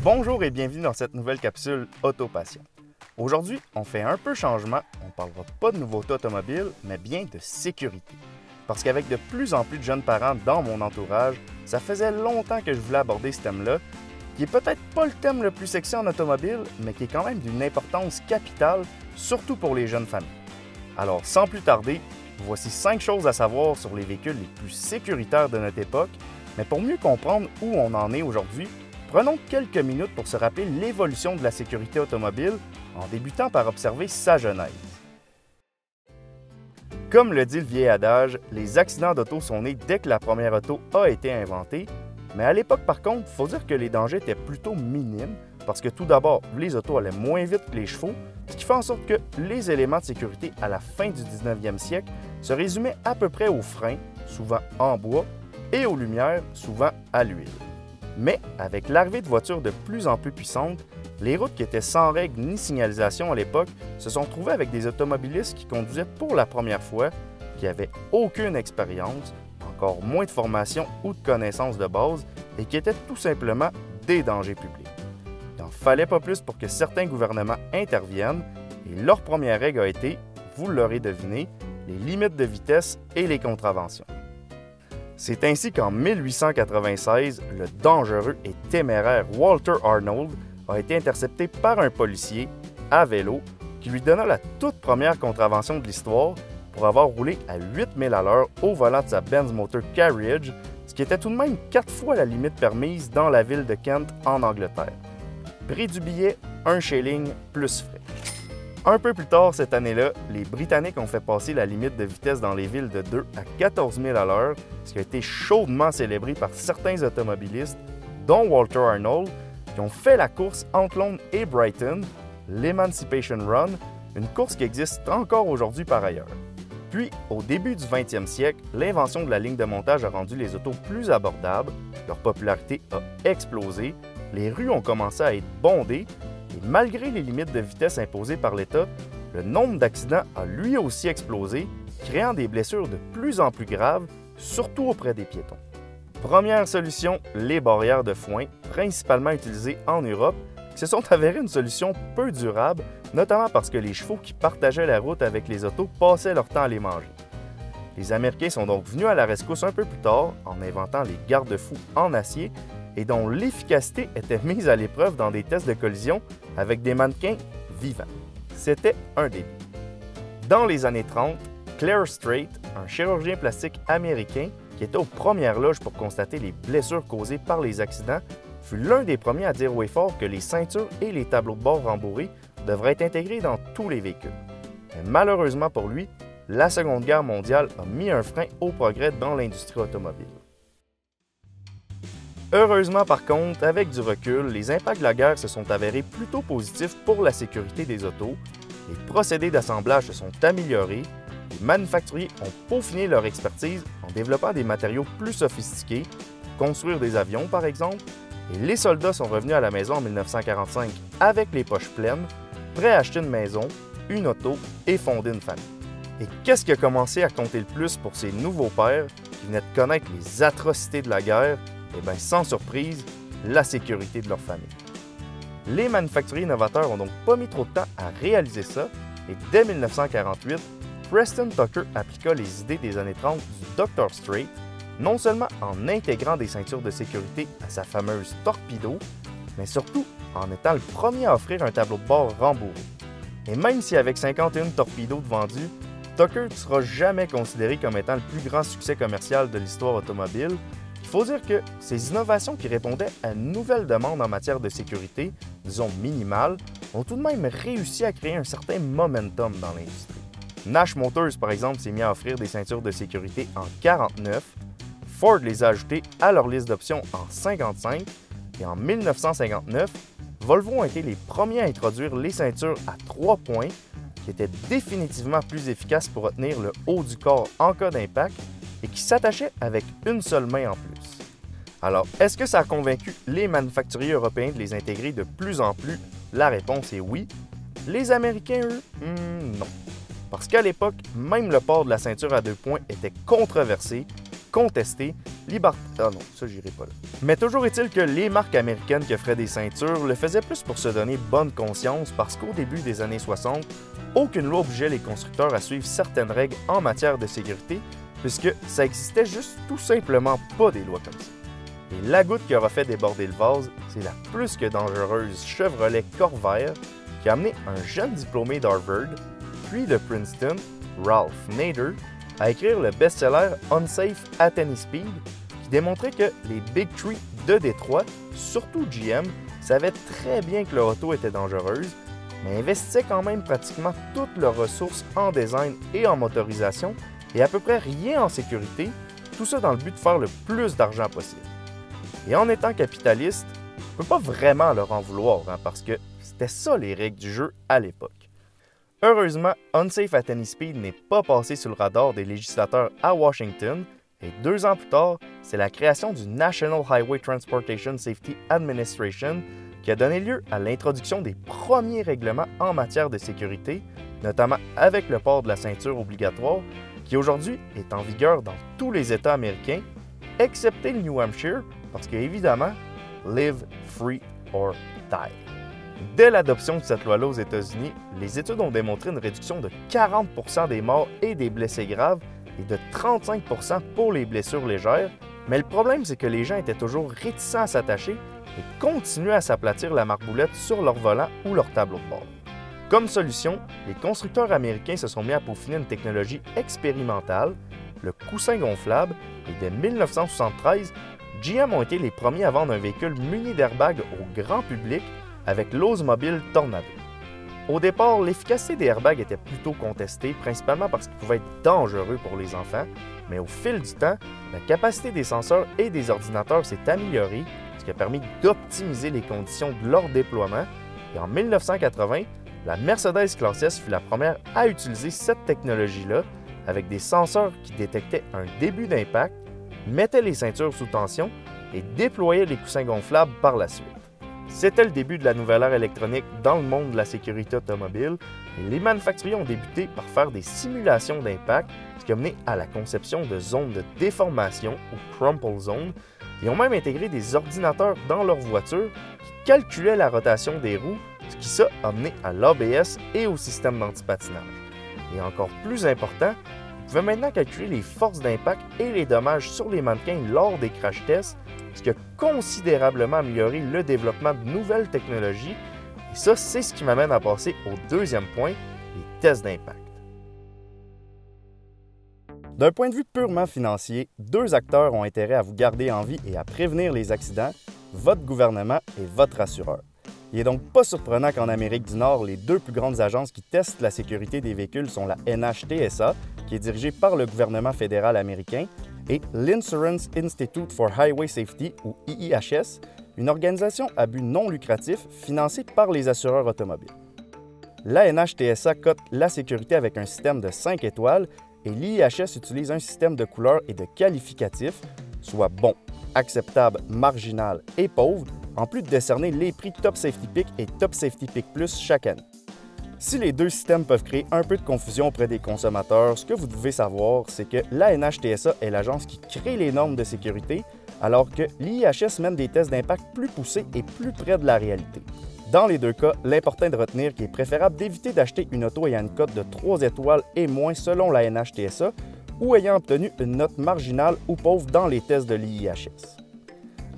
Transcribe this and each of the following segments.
Bonjour et bienvenue dans cette nouvelle capsule Autopassion. Aujourd'hui, on fait un peu changement, on ne parlera pas de nouveautés automobiles, mais bien de sécurité. Parce qu'avec de plus en plus de jeunes parents dans mon entourage, ça faisait longtemps que je voulais aborder ce thème-là, qui est peut-être pas le thème le plus sexy en automobile, mais qui est quand même d'une importance capitale, surtout pour les jeunes familles. Alors, sans plus tarder, voici 5 choses à savoir sur les véhicules les plus sécuritaires de notre époque, mais pour mieux comprendre où on en est aujourd'hui, prenons quelques minutes pour se rappeler l'évolution de la sécurité automobile en débutant par observer sa genèse. Comme le dit le vieil adage, les accidents d'auto sont nés dès que la première auto a été inventée, mais à l'époque par contre, il faut dire que les dangers étaient plutôt minimes parce que tout d'abord, les autos allaient moins vite que les chevaux, ce qui fait en sorte que les éléments de sécurité à la fin du 19e siècle se résumaient à peu près aux freins, souvent en bois, et aux lumières, souvent à l'huile. Mais avec l'arrivée de voitures de plus en plus puissantes, les routes qui étaient sans règles ni signalisation à l'époque se sont trouvées avec des automobilistes qui conduisaient pour la première fois, qui n'avaient aucune expérience, encore moins de formation ou de connaissances de base et qui étaient tout simplement des dangers publics. Il n'en fallait pas plus pour que certains gouvernements interviennent et leur première règle a été, vous l'aurez deviné, les limites de vitesse et les contraventions. C'est ainsi qu'en 1896, le dangereux et téméraire Walter Arnold a été intercepté par un policier à vélo qui lui donna la toute première contravention de l'histoire pour avoir roulé à 8000 à l'heure au volant de sa Benz Motor Carriage, ce qui était tout de même 4 fois la limite permise dans la ville de Kent en Angleterre. Prix du billet, 1 shilling plus frais. Un peu plus tard cette année-là, les Britanniques ont fait passer la limite de vitesse dans les villes de 2 à 14 000 à l'heure, ce qui a été chaudement célébré par certains automobilistes, dont Walter Arnold, qui ont fait la course entre Londres et Brighton, l'Emancipation Run, une course qui existe encore aujourd'hui par ailleurs. Puis, au début du 20e siècle, l'invention de la ligne de montage a rendu les autos plus abordables, leur popularité a explosé, les rues ont commencé à être bondées, et malgré les limites de vitesse imposées par l'État, le nombre d'accidents a lui aussi explosé, créant des blessures de plus en plus graves, surtout auprès des piétons. Première solution, les barrières de foin, principalement utilisées en Europe, qui se sont avérées une solution peu durable, notamment parce que les chevaux qui partageaient la route avec les autos passaient leur temps à les manger. Les Américains sont donc venus à la rescousse un peu plus tard en inventant les garde-fous en acier et dont l'efficacité était mise à l'épreuve dans des tests de collision avec des mannequins vivants. C'était un début. Dans les années 30, Clare Strait, un chirurgien plastique américain qui était aux premières loges pour constater les blessures causées par les accidents, fut l'un des premiers à dire haut et fort que les ceintures et les tableaux de bord rembourrés devraient être intégrés dans tous les véhicules. Mais malheureusement pour lui, la Seconde Guerre mondiale a mis un frein au progrès dans l'industrie automobile. Heureusement par contre, avec du recul, les impacts de la guerre se sont avérés plutôt positifs pour la sécurité des autos, les procédés d'assemblage se sont améliorés, les manufacturiers ont peaufiné leur expertise en développant des matériaux plus sophistiqués pour construire des avions par exemple, et les soldats sont revenus à la maison en 1945 avec les poches pleines, prêts à acheter une maison, une auto et fonder une famille. Et qu'est-ce qui a commencé à compter le plus pour ces nouveaux pères qui venaient de connaître les atrocités de la guerre? Eh bien, sans surprise, la sécurité de leur famille. Les manufacturiers novateurs n'ont donc pas mis trop de temps à réaliser ça, et dès 1948, Preston Tucker appliqua les idées des années 30 du Dr. Strait, non seulement en intégrant des ceintures de sécurité à sa fameuse Torpedo, mais surtout en étant le premier à offrir un tableau de bord rembourré. Et même si avec 51 Torpedo de vendus, Tucker ne sera jamais considéré comme étant le plus grand succès commercial de l'histoire automobile, il faut dire que ces innovations qui répondaient à une nouvelle demande en matière de sécurité, disons minimale, ont tout de même réussi à créer un certain momentum dans l'industrie. Nash Motors, par exemple, s'est mis à offrir des ceintures de sécurité en 49, Ford les a ajoutées à leur liste d'options en 55, et en 1959, Volvo a été les premiers à introduire les ceintures à 3 points, qui étaient définitivement plus efficaces pour retenir le haut du corps en cas d'impact, et qui s'attachait avec une seule main en plus. Alors, est-ce que ça a convaincu les manufacturiers européens de les intégrer de plus en plus? La réponse est oui. Les Américains, eux, non. Parce qu'à l'époque, même le port de la ceinture à 2 points était controversé, contesté, Ah non, ça j'irai pas là. Mais toujours est-il que les marques américaines qui offraient des ceintures le faisaient plus pour se donner bonne conscience parce qu'au début des années 60, aucune loi obligeait les constructeurs à suivre certaines règles en matière de sécurité puisque ça existait juste tout simplement pas des lois comme ça. Et la goutte qui aura fait déborder le vase, c'est la plus que dangereuse Chevrolet Corvair qui a amené un jeune diplômé d'Harvard, puis de Princeton, Ralph Nader, à écrire le best-seller Unsafe at Any Speed, qui démontrait que les Big Three de Détroit, surtout GM, savaient très bien que leur auto était dangereuse, mais investissaient quand même pratiquement toutes leurs ressources en design et en motorisation, et à peu près rien en sécurité, tout ça dans le but de faire le plus d'argent possible. Et en étant capitaliste, on ne peut pas vraiment leur en vouloir, parce que c'était ça les règles du jeu à l'époque. Heureusement, Unsafe at Any Speed n'est pas passé sous le radar des législateurs à Washington, et 2 ans plus tard, c'est la création du National Highway Transportation Safety Administration qui a donné lieu à l'introduction des premiers règlements en matière de sécurité, notamment avec le port de la ceinture obligatoire, qui aujourd'hui est en vigueur dans tous les États américains, excepté le New Hampshire, parce qu'évidemment, live free or die. Dès l'adoption de cette loi-là aux États-Unis, les études ont démontré une réduction de 40 % des morts et des blessés graves et de 35 % pour les blessures légères, mais le problème c'est que les gens étaient toujours réticents à s'attacher et continuaient à s'aplatir la marboulette sur leur volant ou leur tableau de bord. Comme solution, les constructeurs américains se sont mis à peaufiner une technologie expérimentale, le coussin gonflable, et dès 1973, GM ont été les premiers à vendre un véhicule muni d'airbag au grand public avec l'Oldsmobile Tornado. Au départ, l'efficacité des airbags était plutôt contestée, principalement parce qu'ils pouvaient être dangereux pour les enfants, mais au fil du temps, la capacité des senseurs et des ordinateurs s'est améliorée, ce qui a permis d'optimiser les conditions de leur déploiement, et en 1980, la Mercedes Classe S fut la première à utiliser cette technologie-là, avec des senseurs qui détectaient un début d'impact, mettaient les ceintures sous tension et déployaient les coussins gonflables par la suite. C'était le début de la nouvelle ère électronique dans le monde de la sécurité automobile et les manufacturiers ont débuté par faire des simulations d'impact, ce qui a mené à la conception de zones de déformation ou crumple zones et ont même intégré des ordinateurs dans leurs voitures qui calculaient la rotation des roues, ce qui ça a mené à l'ABS et au système d'antipatinage. Et encore plus important, vous pouvez maintenant calculer les forces d'impact et les dommages sur les mannequins lors des crash tests, ce qui a considérablement amélioré le développement de nouvelles technologies. Et ça, c'est ce qui m'amène à passer au deuxième point, les tests d'impact. D'un point de vue purement financier, 2 acteurs ont intérêt à vous garder en vie et à prévenir les accidents, votre gouvernement et votre assureur. Il n'est donc pas surprenant qu'en Amérique du Nord, les 2 plus grandes agences qui testent la sécurité des véhicules sont la NHTSA, qui est dirigée par le gouvernement fédéral américain, et l'Insurance Institute for Highway Safety, ou IIHS, une organisation à but non lucratif financée par les assureurs automobiles. La NHTSA cote la sécurité avec un système de 5 étoiles et l'IIHS utilise un système de couleurs et de qualificatifs, soit bon, acceptable, marginal et pauvre, en plus de décerner les prix Top Safety Pick et Top Safety Pick Plus chaque année. Si les 2 systèmes peuvent créer un peu de confusion auprès des consommateurs, ce que vous devez savoir, c'est que la NHTSA est l'agence qui crée les normes de sécurité, alors que l'IIHS mène des tests d'impact plus poussés et plus près de la réalité. Dans les 2 cas, l'important est de retenir qu'il est préférable d'éviter d'acheter une auto ayant une cote de 3 étoiles et moins selon la NHTSA ou ayant obtenu une note marginale ou pauvre dans les tests de l'IIHS.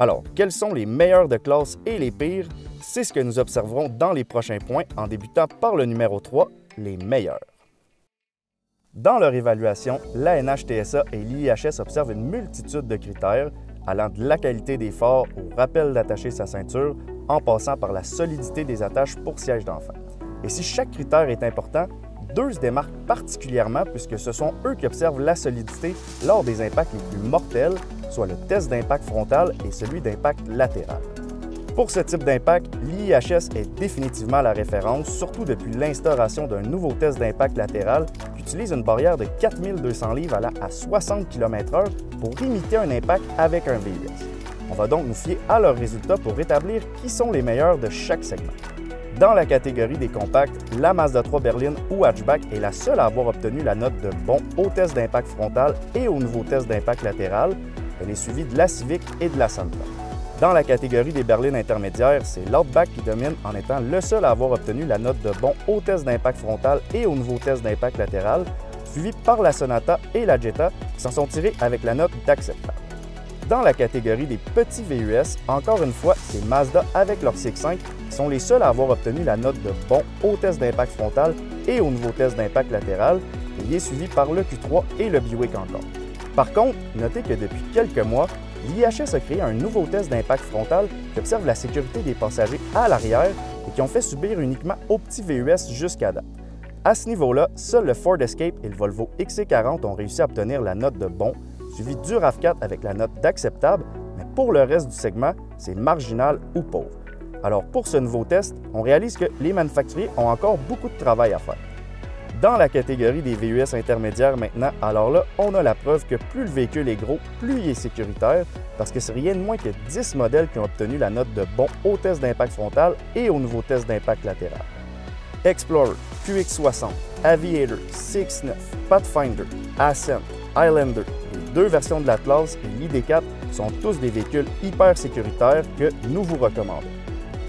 Alors, quels sont les meilleurs de classe et les pires? C'est ce que nous observerons dans les prochains points en débutant par le numéro 3, les meilleurs. Dans leur évaluation, la NHTSA et l'IIHS observent une multitude de critères allant de la qualité des phares au rappel d'attacher sa ceinture en passant par la solidité des attaches pour siège d'enfant. Et si chaque critère est important, 2 se démarquent particulièrement puisque ce sont eux qui observent la solidité lors des impacts les plus mortels, soit le test d'impact frontal et celui d'impact latéral. Pour ce type d'impact, l'IIHS est définitivement la référence, surtout depuis l'instauration d'un nouveau test d'impact latéral qui utilise une barrière de 4200 livres allant à 60 km/h pour imiter un impact avec un VUS. On va donc nous fier à leurs résultats pour établir qui sont les meilleurs de chaque segment. Dans la catégorie des compacts, la Mazda 3 berline ou hatchback est la seule à avoir obtenu la note de bon au test d'impact frontal et au nouveau test d'impact latéral. Elle est suivie de la Civic et de la Sentra. Dans la catégorie des berlines intermédiaires, c'est l'Outback qui domine en étant le seul à avoir obtenu la note de bon au test d'impact frontal et au nouveau test d'impact latéral, suivi par la Sonata et la Jetta qui s'en sont tirés avec la note d'acceptable. Dans la catégorie des petits VUS, encore une fois, c'est Mazda avec leur CX-5 qui sont les seuls à avoir obtenu la note de bon au test d'impact frontal et au nouveau test d'impact latéral, et il est suivi par le Q3 et le Buick encore. Par contre, notez que depuis quelques mois, l'IHS a créé un nouveau test d'impact frontal qui observe la sécurité des passagers à l'arrière et qui ont fait subir uniquement aux petits VUS jusqu'à date. À ce niveau-là, seul le Ford Escape et le Volvo XC40 ont réussi à obtenir la note de bon, suivi du RAV4 avec la note d'acceptable, mais pour le reste du segment, c'est marginal ou pauvre. Alors pour ce nouveau test, on réalise que les manufacturiers ont encore beaucoup de travail à faire. Dans la catégorie des VUS intermédiaires maintenant, alors là, on a la preuve que plus le véhicule est gros, plus il est sécuritaire, parce que c'est rien de moins que 10 modèles qui ont obtenu la note de bon au test d'impact frontal et au nouveau test d'impact latéral. Explorer, QX60, Aviator, CX-9, Pathfinder, Ascent, Highlander, les deux versions de l'Atlas et l'ID4 sont tous des véhicules hyper sécuritaires que nous vous recommandons.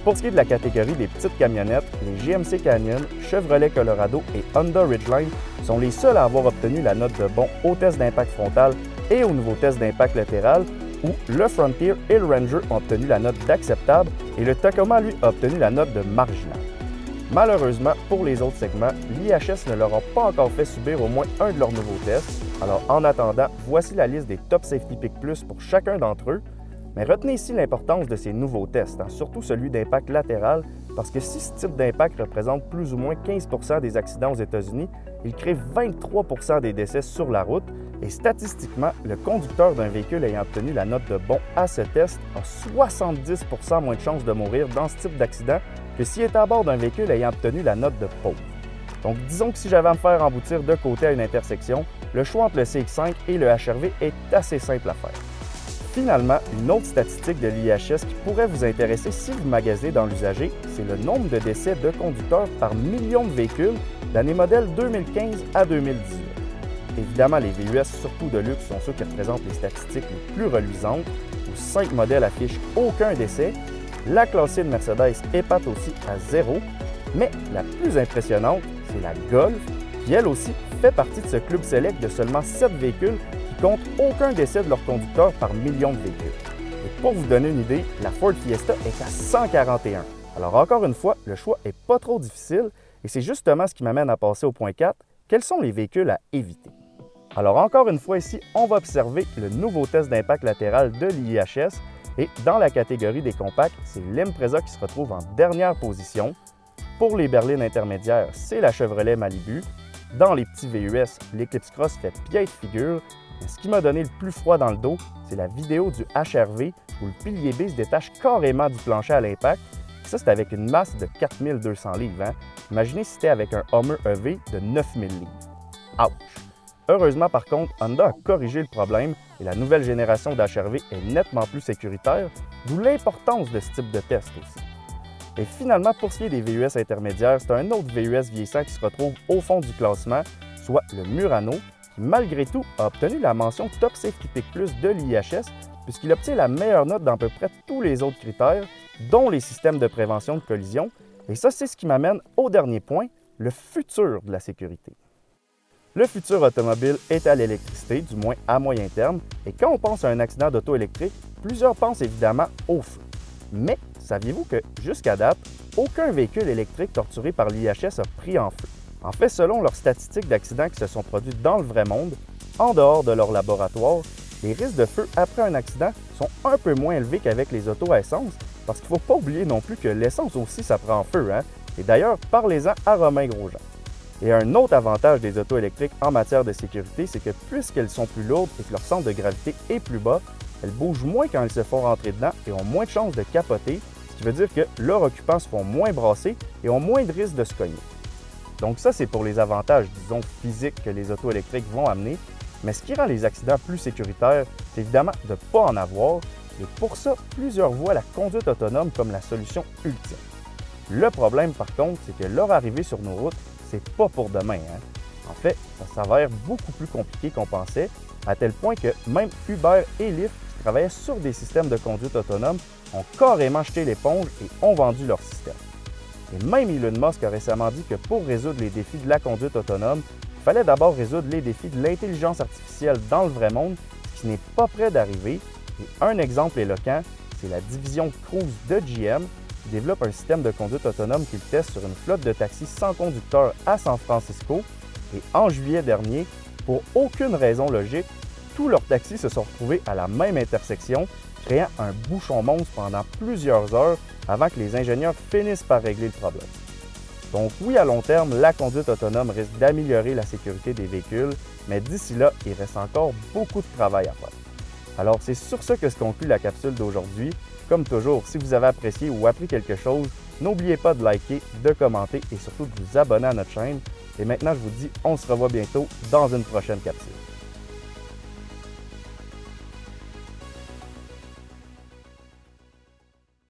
Pour ce qui est de la catégorie des petites camionnettes, les GMC Canyon, Chevrolet Colorado et Honda Ridgeline sont les seuls à avoir obtenu la note de bon au test d'impact frontal et au nouveau test d'impact latéral, où le Frontier et le Ranger ont obtenu la note d'acceptable et le Tacoma, lui, a obtenu la note de marginal. Malheureusement, pour les autres segments, l'IHS ne leur a pas encore fait subir au moins un de leurs nouveaux tests. Alors, en attendant, voici la liste des Top Safety Pick Plus pour chacun d'entre eux. Mais retenez ici l'importance de ces nouveaux tests, surtout celui d'impact latéral, parce que si ce type d'impact représente plus ou moins 15 % des accidents aux États-Unis, il crée 23 % des décès sur la route et statistiquement, le conducteur d'un véhicule ayant obtenu la note de bon à ce test a 70 % moins de chances de mourir dans ce type d'accident que s'il était à bord d'un véhicule ayant obtenu la note de pauvre. Donc disons que si j'avais à me faire emboutir de côté à une intersection, le choix entre le CX-5 et le HR-V est assez simple à faire. Finalement, une autre statistique de l'IHS qui pourrait vous intéresser si vous magasinez dans l'usager, c'est le nombre de décès de conducteurs par million de véhicules d'année modèle 2015 à 2018. Évidemment, les VUS, surtout de luxe, sont ceux qui représentent les statistiques les plus reluisantes, où 5 modèles affichent aucun décès. La classe C de Mercedes épate aussi à 0, mais la plus impressionnante, c'est la Golf, qui elle aussi fait partie de ce club select de seulement 7 véhicules qui comptent aucun décès de leur conducteur par million de véhicules. Et pour vous donner une idée, la Ford Fiesta est à 141. Alors encore une fois, le choix n'est pas trop difficile et c'est justement ce qui m'amène à passer au point 4, quels sont les véhicules à éviter? Alors encore une fois ici, on va observer le nouveau test d'impact latéral de l'IHS et dans la catégorie des compacts, c'est l'Impreza qui se retrouve en dernière position. Pour les berlines intermédiaires, c'est la Chevrolet Malibu. Dans les petits VUS, l'Eclipse Cross fait piètre figure. Mais ce qui m'a donné le plus froid dans le dos, c'est la vidéo du HR-V où le pilier B se détache carrément du plancher à l'impact. Ça, c'est avec une masse de 4200 livres. Imaginez si c'était avec un Hummer EV de 9000 livres. Ouch! Heureusement, par contre, Honda a corrigé le problème et la nouvelle génération d'HR-V est nettement plus sécuritaire, d'où l'importance de ce type de test aussi. Et finalement, pour ce qui est des VUS intermédiaires, c'est un autre VUS vieillissant qui se retrouve au fond du classement, soit le Murano, qui malgré tout a obtenu la mention Top Safety Pick Plus de l'IHS, puisqu'il obtient la meilleure note dans à peu près tous les autres critères, dont les systèmes de prévention de collision. Et ça, c'est ce qui m'amène au dernier point, le futur de la sécurité. Le futur automobile est à l'électricité, du moins à moyen terme, et quand on pense à un accident d'auto électrique, plusieurs pensent évidemment au feu. Mais saviez-vous que, jusqu'à date, aucun véhicule électrique torturé par l'IHS a pris en feu? En fait, selon leurs statistiques d'accidents qui se sont produits dans le vrai monde, en dehors de leur laboratoire, les risques de feu après un accident sont un peu moins élevés qu'avec les autos à essence, parce qu'il ne faut pas oublier non plus que l'essence aussi, ça prend feu, hein? Et d'ailleurs, parlez-en à Romain Grosjean. Et un autre avantage des autos électriques en matière de sécurité, c'est que puisqu'elles sont plus lourdes et que leur centre de gravité est plus bas, elles bougent moins quand elles se font rentrer dedans et ont moins de chances de capoter, ce qui veut dire que leurs occupants se font moins brasser et ont moins de risques de se cogner. Donc ça, c'est pour les avantages, disons, physiques que les autos électriques vont amener, mais ce qui rend les accidents plus sécuritaires, c'est évidemment de ne pas en avoir, et pour ça, plusieurs voient la conduite autonome comme la solution ultime. Le problème, par contre, c'est que leur arrivée sur nos routes, c'est pas pour demain, hein. En fait, ça s'avère beaucoup plus compliqué qu'on pensait, à tel point que même Uber et Lyft, qui travaillaient sur des systèmes de conduite autonome, ont carrément jeté l'éponge et ont vendu leur système. Et même Elon Musk a récemment dit que pour résoudre les défis de la conduite autonome, il fallait d'abord résoudre les défis de l'intelligence artificielle dans le vrai monde, ce qui n'est pas près d'arriver. Et un exemple éloquent, c'est la division Cruise de GM, qui développe un système de conduite autonome qu'il teste sur une flotte de taxis sans conducteur à San Francisco. Et en juillet dernier, pour aucune raison logique, tous leurs taxis se sont retrouvés à la même intersection, créant un bouchon monstre pendant plusieurs heures avant que les ingénieurs finissent par régler le problème. Donc oui, à long terme, la conduite autonome risque d'améliorer la sécurité des véhicules, mais d'ici là, il reste encore beaucoup de travail à faire. Alors c'est sur ce que se conclut la capsule d'aujourd'hui. Comme toujours, si vous avez apprécié ou appris quelque chose, n'oubliez pas de liker, de commenter et surtout de vous abonner à notre chaîne. Et maintenant, je vous dis, on se revoit bientôt dans une prochaine capsule.